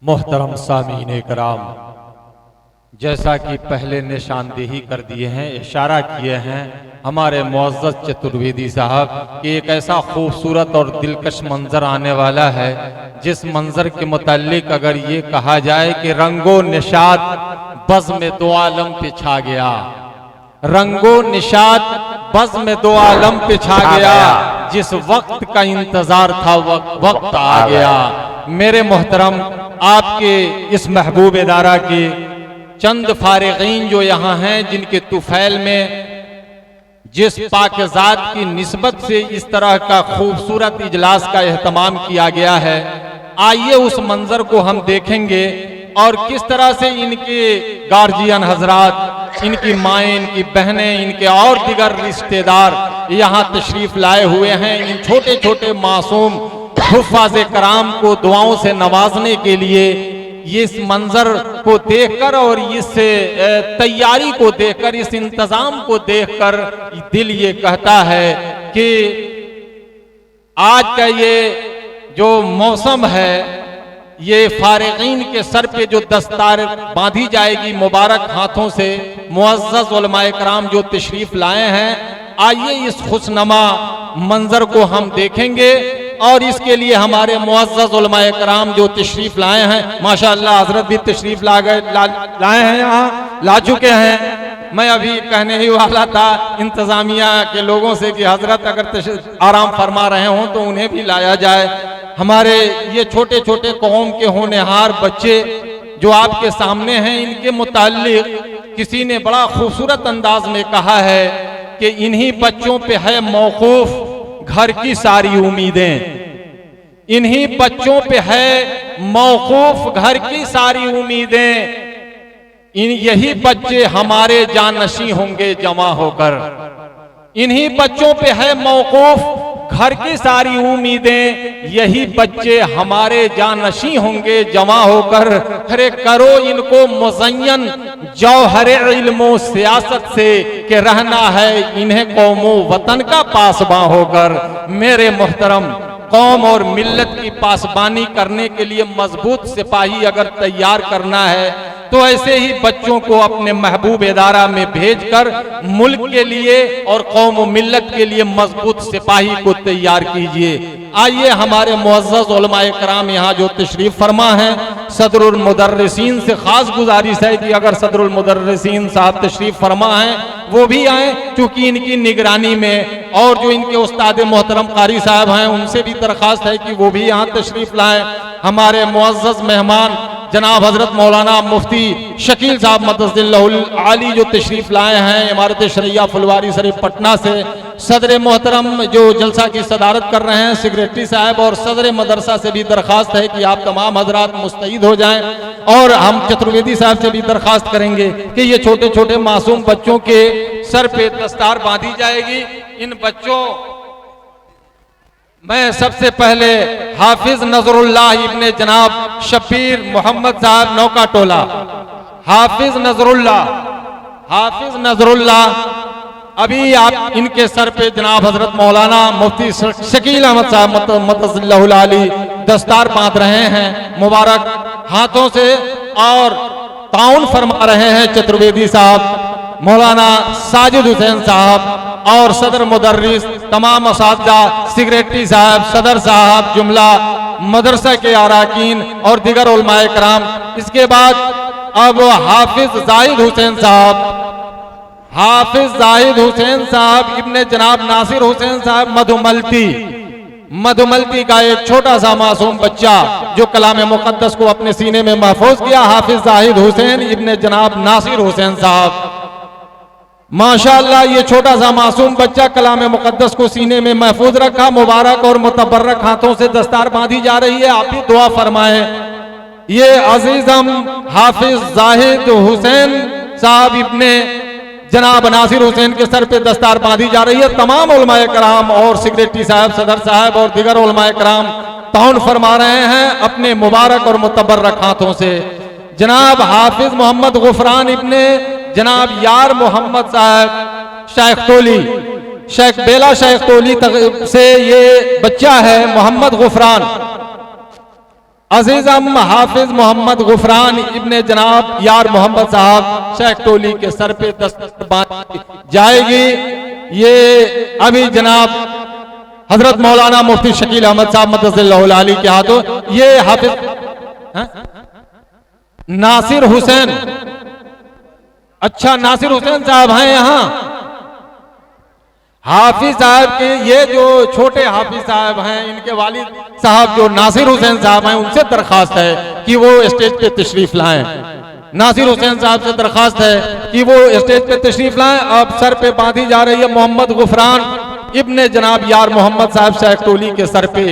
मोहतरम सामीन कराम, जैसा कि पहले निशानदेही कर दिए हैं, इशारा किए हैं हमारे मुअज़्ज़ज़ चतुर्वेदी साहब कि एक ऐसा खूबसूरत और दिलकश मंजर आने वाला है जिस मंजर के मुताल्लिक अगर ये कहा जाए कि रंगो निशात बज़ में दो आलम पे छा गया, रंगो निशात बज़ में दो आलम पे छा गया, जिस वक्त का इंतजार था वक्त आ गया। मेरे मोहतरम, आपके इस महबूब इदारा के चंद फारिगीन जो यहाँ हैं, जिनके तुफैल में जिस पाकिज़ात की निस्बत से इस तरह का खूबसूरत इजलास का एहतमाम किया गया है, आइए उस मंजर को हम देखेंगे और किस तरह से इनके गार्जियन हजरात, इनकी माएँ, इनकी बहनें, इनके और दिगर रिश्तेदार यहाँ तशरीफ लाए हुए हैं इन छोटे छोटे मासूम हुफ़्फ़ाज़े कराम को दुआओं से नवाजने के लिए। ये इस मंजर को देखकर और इस तैयारी को देखकर, इस इंतजाम को देखकर दिल ये कहता है कि आज का ये जो मौसम है, ये फारिगीन के सर पे जो दस्तार बांधी जाएगी मुबारक हाथों से, मुअज़्ज़ज़ उलमाए कराम जो तशरीफ लाए हैं, आइए इस खुशनमा मंजर को हम देखेंगे। और इसके लिए हमारे मुअज़्ज़ज़ उलमाए कराम जो तशरीफ लाए हैं, माशाअल्लाह हजरत भी तशरीफ लाए हैं, यहाँ ला चुके हैं। मैं अभी कहने ही वाला था इंतजामिया के लोगों से कि हजरत अगर आराम फरमा रहे हों तो उन्हें भी लाया जाए। हमारे ये छोटे छोटे कौम के होनहार बच्चे जो आपके सामने हैं, इनके मुताल्लिक किसी ने बड़ा खूबसूरत अंदाज में कहा है कि इन्हीं बच्चों पे है मौकूफ घर की सारी उम्मीदें, इन्हीं बच्चों पे है मौकूफ घर की सारी उम्मीदें, यही बच्चे हमारे जानशी होंगे जमा होकर, इन्हीं बच्चों पे है मौकूफ घर की सारी उम्मीदें, यही बच्चे हमारे जानशी होंगे जमा होकर। अरे करो इनको मुज़य्यन जौहरे इल्मो सियासत से कि रहना है इन्हें कौमो वतन का पासबां होकर। मेरे मोहतरम, कौम और मिल्लत की पासबानी करने के लिए मजबूत सिपाही अगर तैयार करना है तो ऐसे ही बच्चों को अपने महबूब इदारा में भेजकर मुल्क के लिए और कौम और मिल्लत के लिए मजबूत सिपाही को तैयार कीजिए। आइए हमारे मुअज़्ज़ज़ उलमाए कराम यहाँ जो तशरीफ फरमा हैं, सदरुल मुदर्रिसीन से खास गुजारिश है कि अगर सदरुल मुदर्रिसीन साहब तशरीफ फरमा हैं वो भी आए, चूंकि इनकी निगरानी में, और जो इनके उस्ताद मोहतरम कारी साहब हैं उनसे भी दरख्वास्त है कि वो भी यहाँ तशरीफ लाएं। हमारे मुअज़्ज़ज़ मेहमान जनाब हजरत मौलाना मुफ्ती शकील साहब मददुल्लाहुल आली जो तशरीफ लाए हैं इमारत शरिया फुलवारी शरीफ पटना से, सदर मोहतरम जो जलसा की सदारत कर रहे हैं सेक्रेटरी साहब, और सदर मदरसा से भी दरख्वास्त है कि आप तमाम हजरात मुस्तईद हो जाएं। और हम चतुर्वेदी साहब से भी दरख्वास्त करेंगे कि ये छोटे छोटे मासूम बच्चों के सर पे दस्तार बांधी जाएगी। इन बच्चों, मैं सबसे पहले हाफिज नजरुल्लाह इब्ने जनाब शबीर मोहम्मद साहब नौका टोला, हाफिज नजरुल्लाह अभी आप इनके सर पे जनाब हजरत मौलाना मुफ्ती शकील अहमद साहब मददुल्लाहुल आली दस्तार बांध रहे हैं मुबारक हाथों से, और ताउन फरमा रहे हैं चतुर्वेदी साहब, मौलाना साजिद हुसैन साहब और सदर मुदर्रिस, तमाम असातिज़ा, सेक्रेटरी साहब, सदर साहब, जुमला मदरसा के अराकीन और दिगर उलमाए कराम। इसके बाद अब हाफिज जाहिद हुसैन साहब इब्ने जनाब नासिर हुसैन साहब मधुमलती का एक छोटा सा मासूम बच्चा जो कलाम मुक़द्दस को अपने सीने में महफूज किया, हाफिज जाहिद हुसैन इब्ने जनाब नासिर हुसैन साहब। माशाअल्लाह ये छोटा सा मासूम बच्चा कलाम मुक़द्दस को सीने में महफूज रखा, मुबारक और मुतबर्रक हाथों से दस्तार बांधी जा रही है। आप भी दुआ फरमाएं। ये अजीज हम हाफिज जाहिद हुसैन साहब इब्ने जनाब नासिर हुसैन के सर पे दस्तार बांधी जा रही है। तमाम उलमाए कराम और सेक्रेटरी साहब, सदर साहब और दिगर उलमाए कराम ताउन फरमा रहे हैं अपने मुबारक और मुतबर्रक हाथों से। जनाब हाफिज मोहम्मद गुफरान इब्ने जनाब यार मोहम्मद साहब शेख तोली, शेख बेला शेख तोली से ये बच्चा है मोहम्मद गुफरान। अजीजम हाफिज मोहम्मद गुफरान इब्ने जनाब यार मोहम्मद साहब शेख टोली के सर पे दस्तक बांधी जाएगी। ये अभी जनाब हजरत मौलाना मुफ्ती शकील अहमद साहब मददल्लाहु अली के हाथों ये हाफिज नासिर हुसैन, अच्छा नासिर हुसैन साहब हैं यहाँ। हाफिज साहब के ये जो छोटे हाफिज साहब हैं, इनके वालिद साहब जो नासिर हुसैन साहब हैं, उनसे दरखास्त है कि वो स्टेज पे तशरीफ लाएं। नासिर हुसैन साहब से दरखास्त है कि वो स्टेज पे तशरीफ लाएं। अब सर पे बांधी जा रही है मोहम्मद गुफरान इब्ने जनाब यार मोहम्मद साहब शेख टोली के सर पे।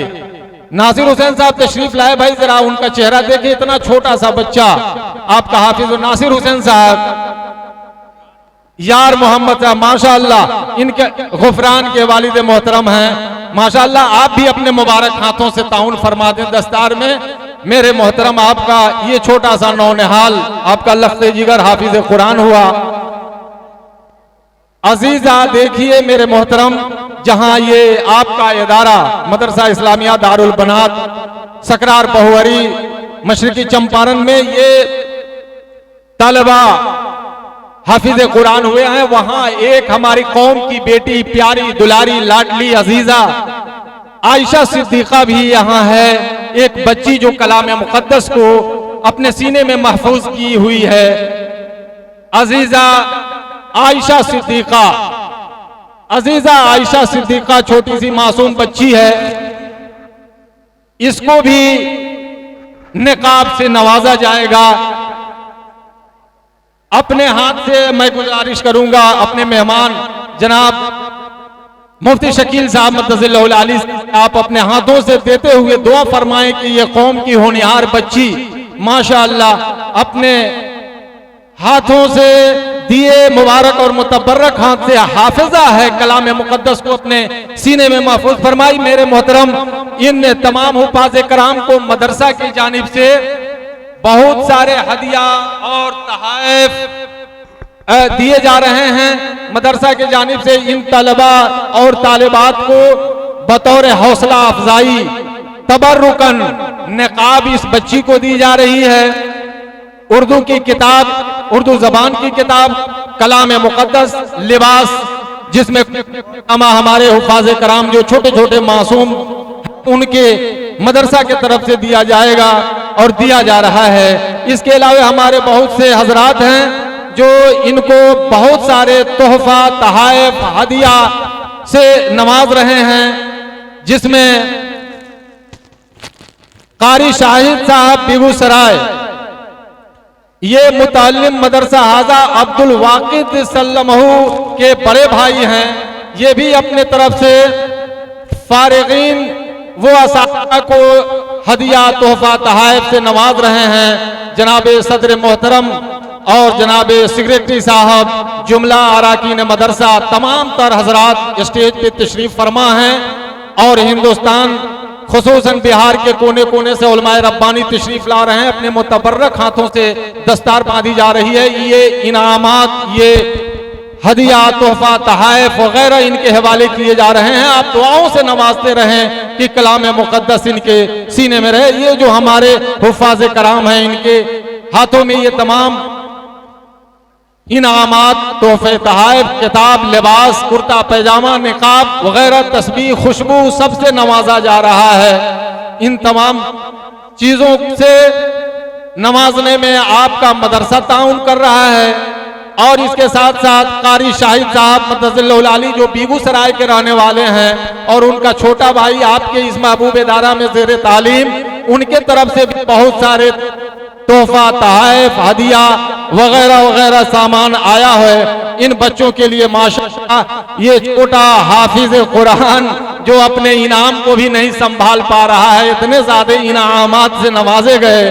नासिर हुसैन साहब तशरीफ लाए। भाई जरा उनका चेहरा देखिए, इतना छोटा सा बच्चा आपका हाफिज नासिर हुसैन साहब यार मोहम्मद साहब, माशाअल्लाह इनके गुफरान के वालिद मोहतरम हैं। माशाअल्लाह आप भी अपने मुबारक हाथों से ताउन फरमा दें दस्तार में। मेरे मोहतरम आपका ये छोटा सा नौनिहाल आपका लख्ते जिगर हाफिज कुरान हुआ। अजीजा देखिए मेरे मोहतरम, जहां ये आपका इदारा मदरसा इस्लामिया दारुल बनात सकरार बहुवरी मशरकी चंपारण में ये तलबा हाफिज कुरान हुए हैं, वहां एक हमारी कौम की बेटी प्यारी दुलारी लाडली अजीजा आयशा सिद्दीका भी यहाँ है। एक बच्ची जो कलाम मुकद्दस को अपने सीने में महफूज की हुई है। अजीजा आयशा सिद्दीका, अजीजा आयशा सिद्दीका छोटी सी मासूम बच्ची है। इसको भी निकाब से नवाजा जाएगा। अपने हाथ से मैं गुजारिश करूंगा अपने मेहमान जनाब मुफ्ती शकील साहब मददल्लाहु अली, आप अपने हाथों से देते हुए दुआ फरमाएं कि ये कौम की होनहार बच्ची माशाअल्लाह अपने हाथों से दिए मुबारक और मुतबर्रक हाथ से हाफिजा है, कलाम मुकद्दस को अपने सीने में महफूज फरमाई। मेरे मोहतरम, इन तमाम हुफाज़ कराम को मदरसा की जानिब से बहुत सारे हदिया और तहाइफ दिए जा रहे हैं। मदरसा की जानिब से इन तलबा और तालिबात को बतौर हौसला अफजाई तबर्रुकन निकाब इस बच्ची को दी जा रही है। उर्दू की किताब, उर्दू जबान की किताब, कलाम मुकद्दस, लिबास, जिसमें हमारे हुफाज़ कराम जो छोटे छोटे मासूम उनके मदरसा की तरफ से दिया जाएगा और दिया जा रहा है। इसके अलावा हमारे बहुत से हजरात हैं जो इनको बहुत सारे तोहफा तहाइफ हदिया से नवाज रहे हैं, जिसमें कारी शाहिद साहब बेगूसराय, ये मुतालिम मदरसा हाजा अब्दुल वाकिद सल्लमहू के बड़े भाई हैं। ये भी अपने तरफ से फारिगीन वो असातिज़ा को हदिया तोहफा तहाइफ से नवाज रहे हैं। जनाबे सदर मोहतरम और जनाबे सेक्रेटरी साहब, जुमला अराकीन मदरसा, तमाम तर हजरात स्टेज पे तशरीफ फरमा हैं और हिंदुस्तान खुसूसन बिहार के कोने कोने से उलमाए रब्बानी तशरीफ ला रहे हैं। अपने मुतबर्रक हाथों से दस्तार बांधी जा रही है। ये इनामात, ये हदिया तोहफा तहाइफ वगैरह इनके हवाले किए जा रहे हैं। आप दुआओं से नवाजते रहें कि कलाम मुकद्दस इनके सीने में रहे। ये जो हमारे हुफाज़ कराम हैं, इनके हाथों में ये तमाम इनामात, तोहफे तहाइफ, किताब, लिबास, कुर्ता पैजामा, निकाब वगैरह, तस्बीह, खुशबू, सबसे नवाजा जा रहा है। इन तमाम चीजों से नवाजने में आपका मदरसा ताउन कर रहा है। और इसके साथ साथ कारी शाहिद साहब मददल्लाहु अली जो बेगूसराय के रहने वाले हैं और उनका छोटा भाई आपके इस महबूब इदारा में ज़ेर तालीम, उनके तरफ से भी बहुत सारे तोहफा तहाइफ हदिया वगैरह वगैरह सामान आया है इन बच्चों के लिए। माशाअल्लाह ये छोटा हाफिज कुरान जो अपने इनाम को भी नहीं संभाल पा रहा है, इतने ज्यादा इनामात से नवाजे गए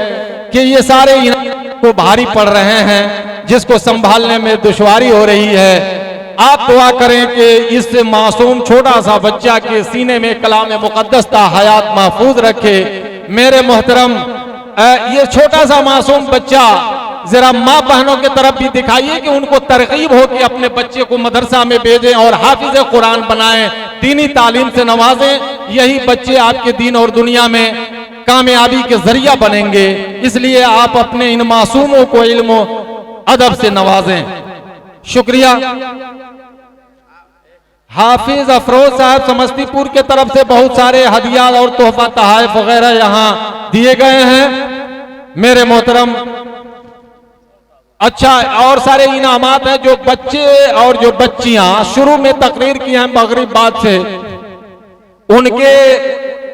कि ये सारे इनाम को भारी पड़ रहे हैं, जिसको संभालने में दुश्वारी हो रही है। आप दुआ करें कि इस मासूम छोटा सा बच्चा के सीने में कलाम मुकद्दस का हयात महफूज रखे। मेरे मोहतरम, ये छोटा सा मासूम बच्चा जरा माँ बहनों की तरफ भी दिखाइए कि उनको तरकीब हो कि अपने बच्चे को मदरसा में भेजें और हाफिज कुरान बनाएं, दीनी तालीम से नवाजें। यही बच्चे आपके दीन और दुनिया में कामयाबी के जरिया बनेंगे। इसलिए आप अपने इन मासूमों को इल्म अदब से नवाजें। शुक्रिया। हाफिज अफरोज साहब समस्तीपुर के तरफ से बहुत सारे हदियात और तोहफा तहाइफ वगैरह यहां दिए गए हैं मेरे मोहतरम। अच्छा, और सारे इनामात हैं जो बच्चे और जो बच्चियां शुरू में तकरीर की हैं मगरिब बाद से, उनके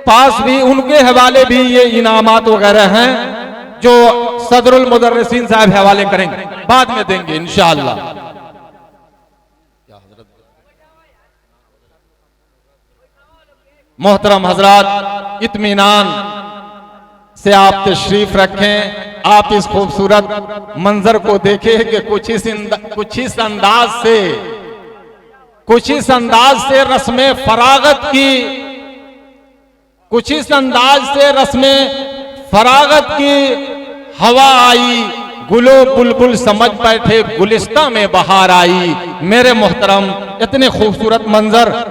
पास भी उनके हवाले भी ये इनामात वगैरह हैं जो सदरुल मुदर्रिसीन साहब हवाले करेंगे, बाद में देंगे इंशाअल्लाह। मोहतरम हजरात, इत्मीनान से आप तशरीफ रखें। आप इस खूबसूरत मंजर को देखें कि कुछ इस अंदाज से रस्म फरागत की, कुछ इस अंदाज से रस्म फरागत की हवा आई, गुलो बुलबुल समझ बैठे गुलिस्ता में बहार आई। मेरे मोहतरम, इतने खूबसूरत मंजर